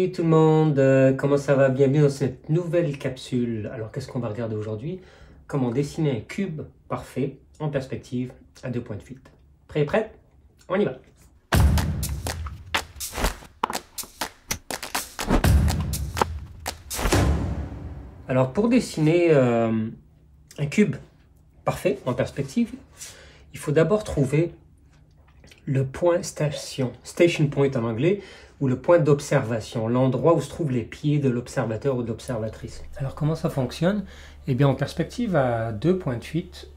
Salut tout le monde, comment ça va? Bienvenue dans cette nouvelle capsule. Alors qu'est-ce qu'on va regarder aujourd'hui? Comment dessiner un cube parfait en perspective à 2 points de fuite. Prêt et prête? On y va! Alors pour dessiner un cube parfait en perspective, il faut d'abord trouver le point station point en anglais, ou le point d'observation, l'endroit où se trouvent les pieds de l'observateur ou de l'observatrice. Alors comment ça fonctionne? Eh bien en perspective à 2 points de fuite,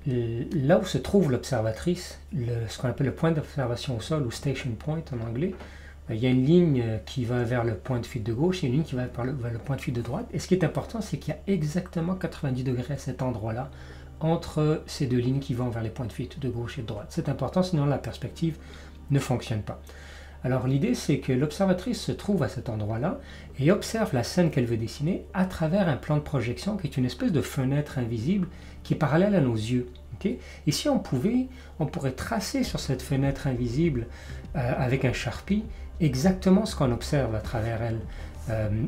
là où se trouve l'observatrice, ce qu'on appelle le point d'observation au sol, ou station point en anglais, il y a une ligne qui va vers le point de fuite de gauche et une ligne qui va vers le point de fuite de droite. Et ce qui est important, c'est qu'il y a exactement 90 degrés à cet endroit-là, entre ces deux lignes qui vont vers les points de fuite de gauche et de droite. C'est important, sinon la perspective ne fonctionne pas. Alors l'idée, c'est que l'observatrice se trouve à cet endroit-là et observe la scène qu'elle veut dessiner à travers un plan de projection qui est une espèce de fenêtre invisible qui est parallèle à nos yeux. Okay? Et si on pourrait tracer sur cette fenêtre invisible avec un Sharpie exactement ce qu'on observe à travers elle.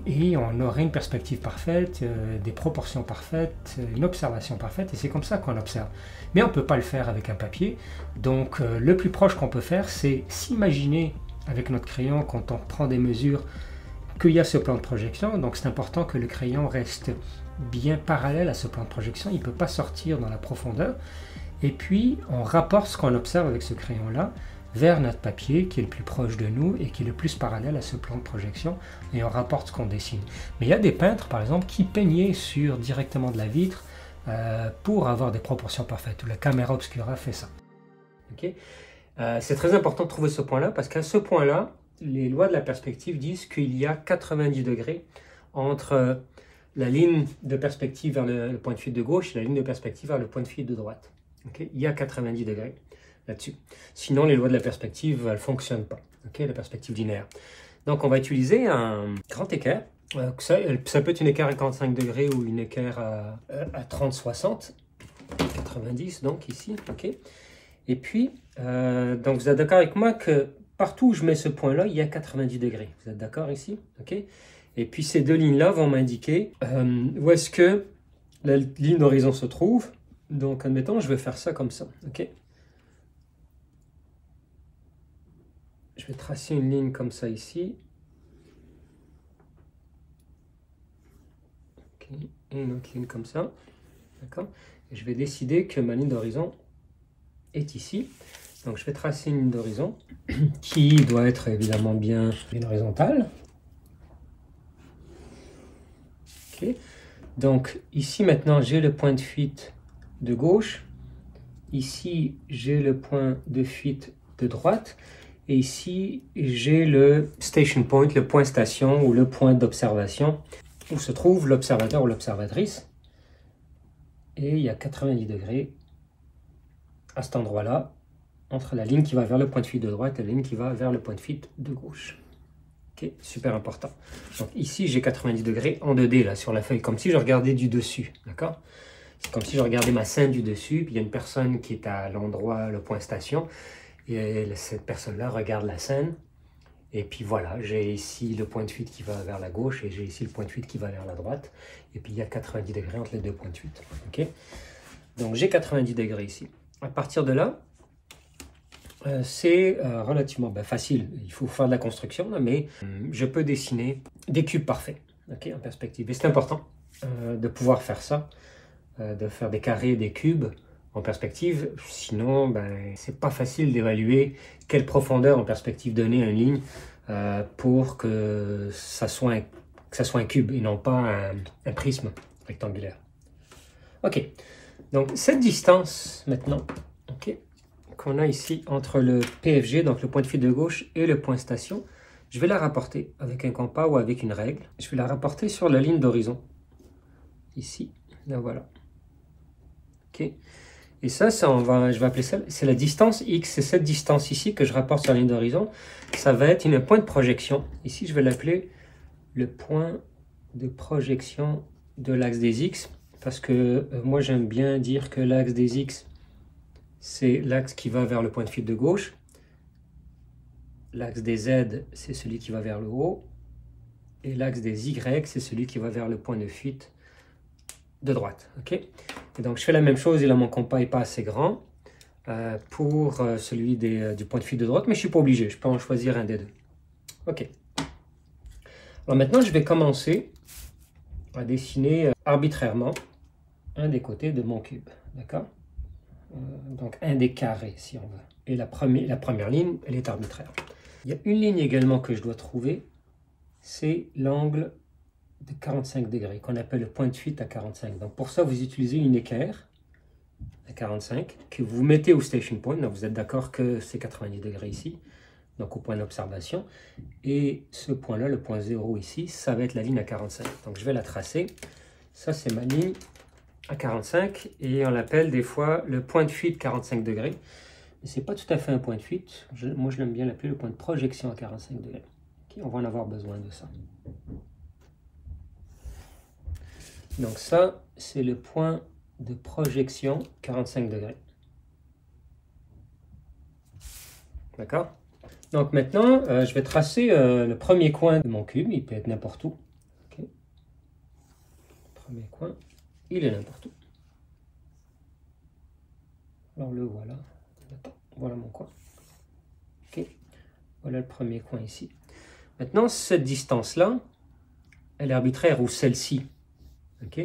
Et on aurait une perspective parfaite, des proportions parfaites, une observation parfaite, et c'est comme ça qu'on observe. Mais on ne peut pas le faire avec un papier, donc le plus proche qu'on peut faire, c'est s'imaginer avec notre crayon, quand on prend des mesures, qu'il y a ce plan de projection. Donc c'est important que le crayon reste bien parallèle à ce plan de projection, il ne peut pas sortir dans la profondeur. Et puis on rapporte ce qu'on observe avec ce crayon-là vers notre papier qui est le plus proche de nous et qui est le plus parallèle à ce plan de projection, et on rapporte ce qu'on dessine. Mais il y a des peintres par exemple qui peignaient directement de la vitre pour avoir des proportions parfaites. La Camera Obscura fait ça. Okay? C'est très important de trouver ce point-là parce qu'à ce point-là, les lois de la perspective disent qu'il y a 90 degrés entre la ligne de perspective vers le point de fuite de gauche et la ligne de perspective vers le point de fuite de droite. Okay? Il y a 90 degrés là-dessus. Sinon, les lois de la perspective, elles ne fonctionnent pas. Okay? La perspective linéaire. Donc, on va utiliser un grand équerre. Ça peut être une équerre à 45 degrés ou une équerre à 30-60. 90, donc, ici. Okay? Et puis, donc vous êtes d'accord avec moi que partout où je mets ce point-là, il y a 90 degrés. Vous êtes d'accord ici? Okay? Et puis, ces deux lignes-là vont m'indiquer où est-ce que la ligne d'horizon se trouve. Donc, admettons, je vais faire ça comme ça. Okay? Je vais tracer une ligne comme ça ici. Okay. Et une autre ligne comme ça. D'accord? Et je vais décider que ma ligne d'horizon est ici. Donc je vais tracer une ligne d'horizon qui doit être évidemment bien horizontale. Okay. Donc ici maintenant j'ai le point de fuite de gauche. Ici j'ai le point de fuite de droite. Et ici, j'ai le station point, le point station ou le point d'observation où se trouve l'observateur ou l'observatrice. Et il y a 90 degrés à cet endroit-là, entre la ligne qui va vers le point de fuite de droite et la ligne qui va vers le point de fuite de gauche. Ok, super important. Donc ici, j'ai 90 degrés en 2D là, sur la feuille, comme si je regardais du dessus. D'accord? C'est comme si je regardais ma scène du dessus, puis il y a une personne qui est à l'endroit, le point station. Et cette personne-là regarde la scène, et puis voilà, j'ai ici le point de fuite qui va vers la gauche, et j'ai ici le point de fuite qui va vers la droite, et puis il y a 90 degrés entre les deux points de fuite. Okay? Donc j'ai 90 degrés ici. À partir de là, c'est relativement facile, il faut faire de la construction, là, mais je peux dessiner des cubes parfaits, okay, en perspective. Et c'est important de pouvoir faire ça, de faire des carrés, des cubes, en perspective, sinon c'est pas facile d'évaluer quelle profondeur en perspective donner à une ligne pour que ça soit un cube et non pas un prisme rectangulaire. Ok, donc cette distance maintenant, okay, qu'on a ici entre le PFG, donc le point de fuite de gauche, et le point station, je vais la rapporter avec un compas ou avec une règle. Je vais la rapporter sur la ligne d'horizon, ici, là voilà. Ok. Et ça, je vais appeler ça, c'est la distance X, c'est cette distance ici que je rapporte sur la ligne d'horizon. Ça va être un point de projection. Ici, je vais l'appeler le point de projection de l'axe des X, parce que moi, j'aime bien dire que l'axe des X, c'est l'axe qui va vers le point de fuite de gauche. l'axe des Z, c'est celui qui va vers le haut. Et l'axe des Y, c'est celui qui va vers le point de fuite de droite. Okay? Et donc, je fais la même chose. Et là, mon compas n'est pas assez grand pour celui du point de fuite de droite. Mais je ne suis pas obligé. Je peux en choisir un des deux. OK. Alors maintenant, je vais commencer à dessiner arbitrairement un des côtés de mon cube. D'accord? Donc, un des carrés, si on veut. Et la première ligne, elle est arbitraire. Il y a une ligne également que je dois trouver. C'est l'angle de 45 degrés, qu'on appelle le point de fuite à 45. Donc, pour ça, vous utilisez une équerre à 45 que vous mettez au station point. Donc, vous êtes d'accord que c'est 90 degrés ici. Donc, au point d'observation. Et ce point-là, le point 0 ici, ça va être la ligne à 45. Donc, je vais la tracer. Ça, c'est ma ligne à 45 et on l'appelle des fois le point de fuite 45 degrés. Mais ce n'est pas tout à fait un point de fuite. Moi, je l'aime bien l'appeler le point de projection à 45 degrés. Okay, on va en avoir besoin de ça. Donc ça, c'est le point de projection 45 degrés. D'accord? Donc maintenant, je vais tracer le premier coin de mon cube. Il peut être n'importe où. Okay. Le premier coin. Il est n'importe où. Alors le voilà. Voilà mon coin. Ok. Voilà le premier coin ici. Maintenant, cette distance-là, elle est arbitraire, ou celle-ci. Ok.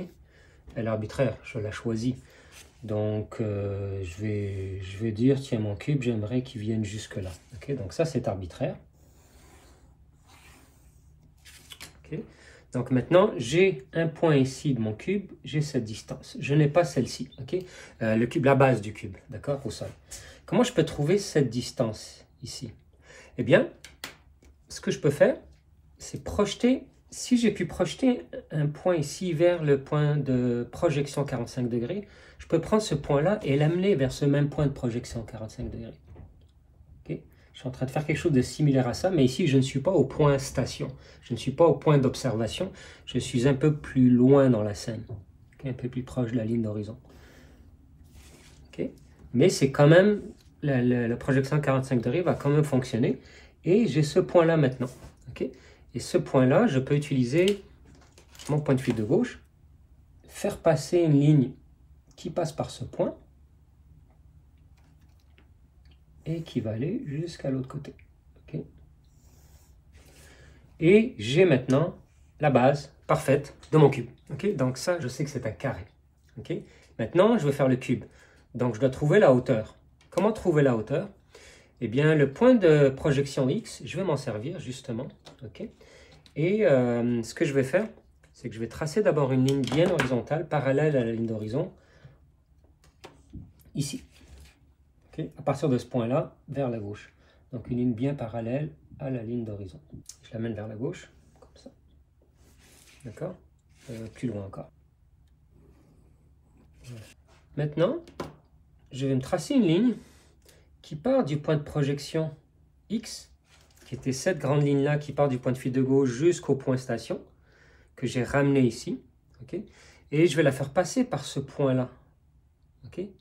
Elle est arbitraire, je la choisis. Donc, je vais dire, tiens, mon cube, j'aimerais qu'il vienne jusque-là. Ok. Donc ça, c'est arbitraire. Ok. Donc maintenant, j'ai un point ici de mon cube, j'ai cette distance. Je n'ai pas celle-ci, ok? Le cube, la base du cube, d'accord, au sol. Comment je peux trouver cette distance ici? Eh bien, ce que je peux faire, c'est projeter. Si j'ai pu projeter un point ici vers le point de projection 45 degrés, je peux prendre ce point-là et l'amener vers ce même point de projection 45 degrés. Je suis en train de faire quelque chose de similaire à ça, mais ici, je ne suis pas au point station. Je ne suis pas au point d'observation. Je suis un peu plus loin dans la scène, un peu plus proche de la ligne d'horizon. Mais c'est quand même, la projection 45 degrés va quand même fonctionner. Et j'ai ce point-là maintenant. Et ce point-là, je peux utiliser mon point de fuite de gauche, faire passer une ligne qui passe par ce point, et qui va aller jusqu'à l'autre côté. Okay. Et j'ai maintenant la base parfaite de mon cube. Okay. Donc ça, je sais que c'est un carré. Okay. Maintenant, je vais faire le cube. Donc je dois trouver la hauteur. Comment trouver la hauteur? Eh bien, le point de projection X, je vais m'en servir justement. Okay. Et ce que je vais faire, c'est que je vais tracer d'abord une ligne bien horizontale, parallèle à la ligne d'horizon, ici. À partir de ce point-là, vers la gauche. Donc une ligne bien parallèle à la ligne d'horizon. Je l'amène vers la gauche, comme ça. D'accord? Plus loin encore. Voilà. Maintenant, je vais me tracer une ligne qui part du point de projection X, qui était cette grande ligne-là qui part du point de fuite de gauche jusqu'au point station, que j'ai ramené ici. Okay? Et je vais la faire passer par ce point-là. Okay?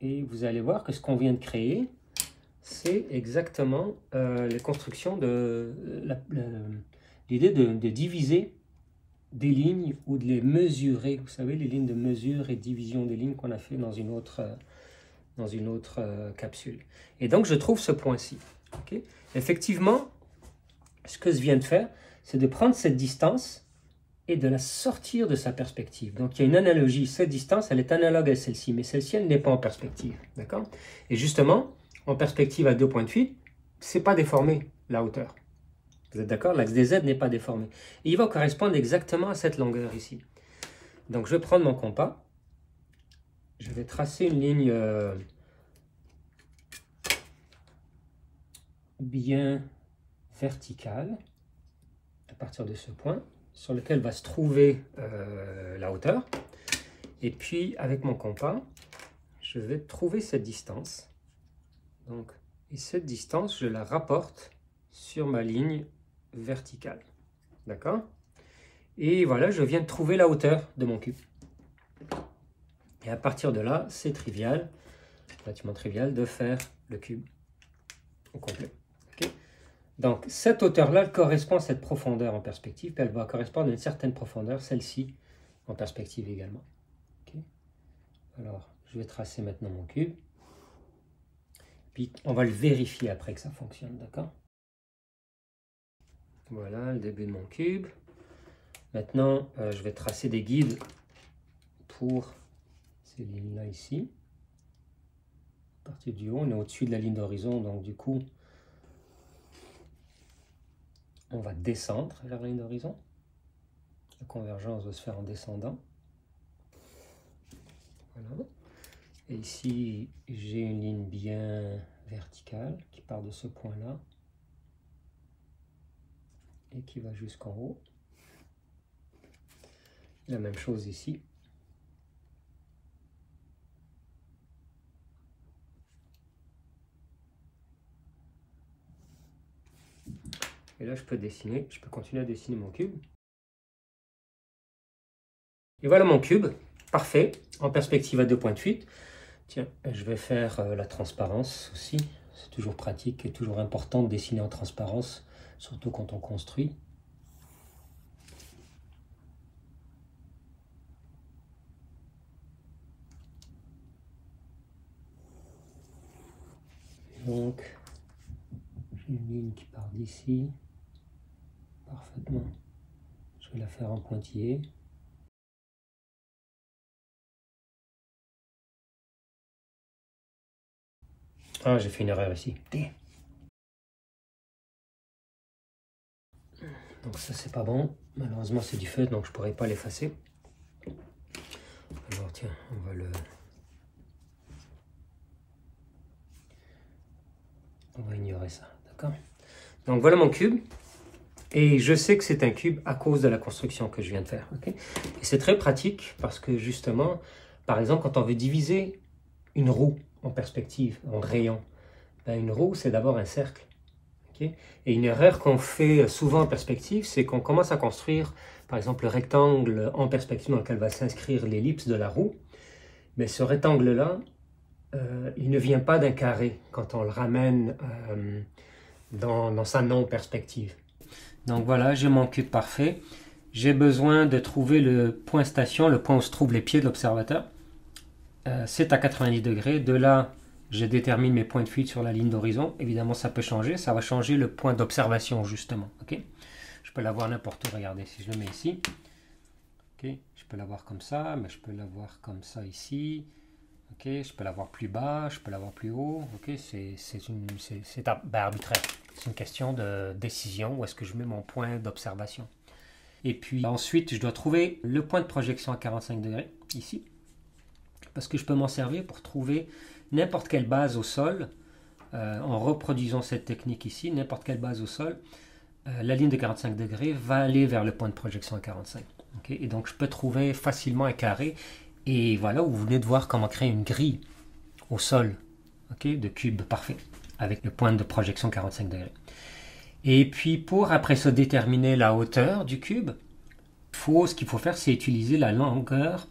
Et vous allez voir que ce qu'on vient de créer, c'est exactement les constructions de l'idée de diviser des lignes ou de les mesurer. Vous savez, les lignes de mesure et division des lignes qu'on a fait dans une autre capsule. Et donc, je trouve ce point-ci. Okay? Effectivement, ce que je viens de faire, c'est de prendre cette distance et de la sortir de sa perspective. Donc, il y a une analogie. Cette distance, elle est analogue à celle-ci, mais celle-ci, elle n'est pas en perspective. D'accord? Et justement, en perspective à deux points de fuite, ce n'est pas déformé, la hauteur. Vous êtes d'accord? L'axe des Z n'est pas déformé. Et il va correspondre exactement à cette longueur ici. Donc, je vais prendre mon compas. Je vais tracer une ligne bien verticale à partir de ce point, sur lequel va se trouver la hauteur. Et puis, avec mon compas, je vais trouver cette distance. Donc, et cette distance, je la rapporte sur ma ligne verticale. D'accord? Et voilà, je viens de trouver la hauteur de mon cube. Et à partir de là, c'est trivial, relativement trivial, de faire le cube au complet. Okay. Donc cette hauteur-là correspond à cette profondeur en perspective, puis elle va correspondre à une certaine profondeur, celle-ci, en perspective également. Okay. Alors, je vais tracer maintenant mon cube. Puis on va le vérifier après que ça fonctionne, d'accord? Voilà le début de mon cube. Maintenant, je vais tracer des guides pour ces lignes-là ici. À partir du haut, on est au-dessus de la ligne d'horizon, donc du coup, on va descendre vers la ligne d'horizon. La convergence va se faire en descendant. Voilà. Et ici, j'ai une ligne bien verticale qui part de ce point-là et qui va jusqu'en haut. La même chose ici. Et là, je peux continuer à dessiner mon cube. Et voilà mon cube, parfait, en perspective à 2 points de fuite. Tiens, je vais faire la transparence aussi. C'est toujours pratique et toujours important de dessiner en transparence, surtout quand on construit. Donc, j'ai une ligne qui part d'ici, parfaitement. Je vais la faire en pointillé. Ah, j'ai fait une erreur ici. Donc ça, c'est pas bon. Malheureusement, c'est du feu, donc je pourrais pas l'effacer. Alors tiens, on va ignorer ça, d'accord? Donc voilà mon cube. Et je sais que c'est un cube à cause de la construction que je viens de faire. Okay? Et c'est très pratique parce que justement, par exemple, quand on veut diviser une roue en perspective, en rayon, ben une roue, c'est d'abord un cercle. Okay? Et une erreur qu'on fait souvent en perspective, c'est qu'on commence à construire, par exemple, le rectangle en perspective dans lequel va s'inscrire l'ellipse de la roue. Mais ce rectangle-là, il ne vient pas d'un carré quand on le ramène dans sa non-perspective. Donc voilà, j'ai mon cube parfait. J'ai besoin de trouver le point station, le point où se trouvent les pieds de l'observateur. C'est à 90 degrés. De là, je détermine mes points de fuite sur la ligne d'horizon. Évidemment, ça peut changer. Ça va changer le point d'observation, justement. Okay, je peux l'avoir n'importe où. Regardez, si je le mets ici. Okay, je peux l'avoir comme ça, mais je peux l'avoir comme ça ici. Okay, je peux l'avoir plus bas, je peux l'avoir plus haut. Okay, c'est arbitraire. C'est une question de décision. Où est-ce que je mets mon point d'observation? Et puis ensuite, je dois trouver le point de projection à 45 degrés, ici. Parce que je peux m'en servir pour trouver n'importe quelle base au sol. En reproduisant cette technique ici, n'importe quelle base au sol, la ligne de 45 degrés va aller vers le point de projection à 45. Okay, et donc, je peux trouver facilement un carré. Et voilà, vous venez de voir comment créer une grille au sol, okay, de cube parfait, avec le point de projection 45 degrés. Et puis, pour après ça déterminer la hauteur du cube, ce qu'il faut faire, c'est utiliser la longueur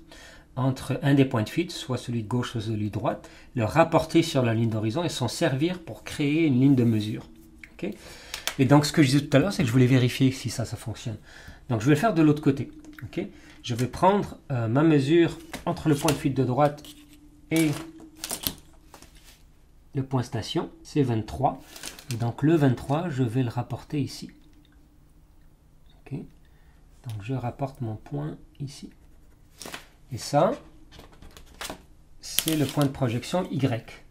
entre un des points de fuite, soit celui de gauche, soit celui de droite, le rapporter sur la ligne d'horizon et s'en servir pour créer une ligne de mesure. Okay, et donc, ce que je disais tout à l'heure, c'est que je voulais vérifier si ça fonctionne. Donc, je vais le faire de l'autre côté. Okay, je vais prendre ma mesure entre le point de fuite de droite et le point station, c'est 23. Et donc le 23, je vais le rapporter ici. Okay, donc je rapporte mon point ici. Et ça, c'est le point de projection Y,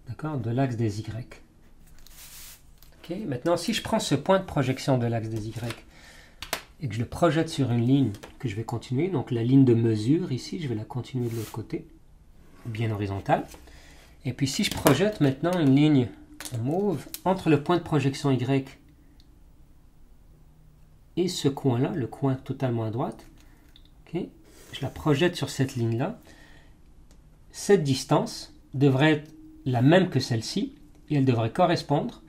d'accord, de l'axe des Y. Okay, maintenant, si je prends ce point de projection de l'axe des Y, et que je le projette sur une ligne que je vais continuer, donc la ligne de mesure ici, je vais la continuer de l'autre côté, bien horizontale. Et puis si je projette maintenant une ligne en mauve entre le point de projection Y et ce coin-là, le coin totalement à droite, okay, je la projette sur cette ligne-là, cette distance devrait être la même que celle-ci et elle devrait correspondre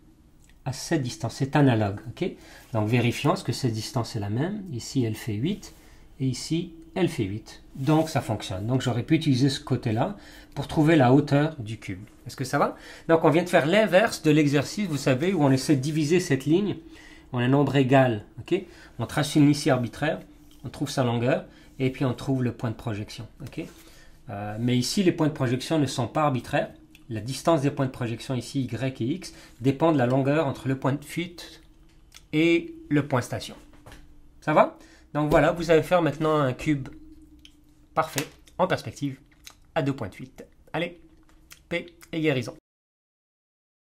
à cette distance, c'est analogue. Okay, donc vérifions, est-ce que cette distance est la même? Ici elle fait 8 et ici elle fait 8. Donc ça fonctionne. Donc j'aurais pu utiliser ce côté-là pour trouver la hauteur du cube. Est-ce que ça va? Donc on vient de faire l'inverse de l'exercice, vous savez, où on essaie de diviser cette ligne en un nombre égal. Okay, on trace une ligne ici arbitraire, on trouve sa longueur, et puis on trouve le point de projection. Okay, mais ici, les points de projection ne sont pas arbitraires. La distance des points de projection ici, Y et X, dépend de la longueur entre le point de fuite et le point station. Ça va? Donc voilà, vous allez faire maintenant un cube parfait en perspective à 2 points de fuite. Allez, paix et guérison.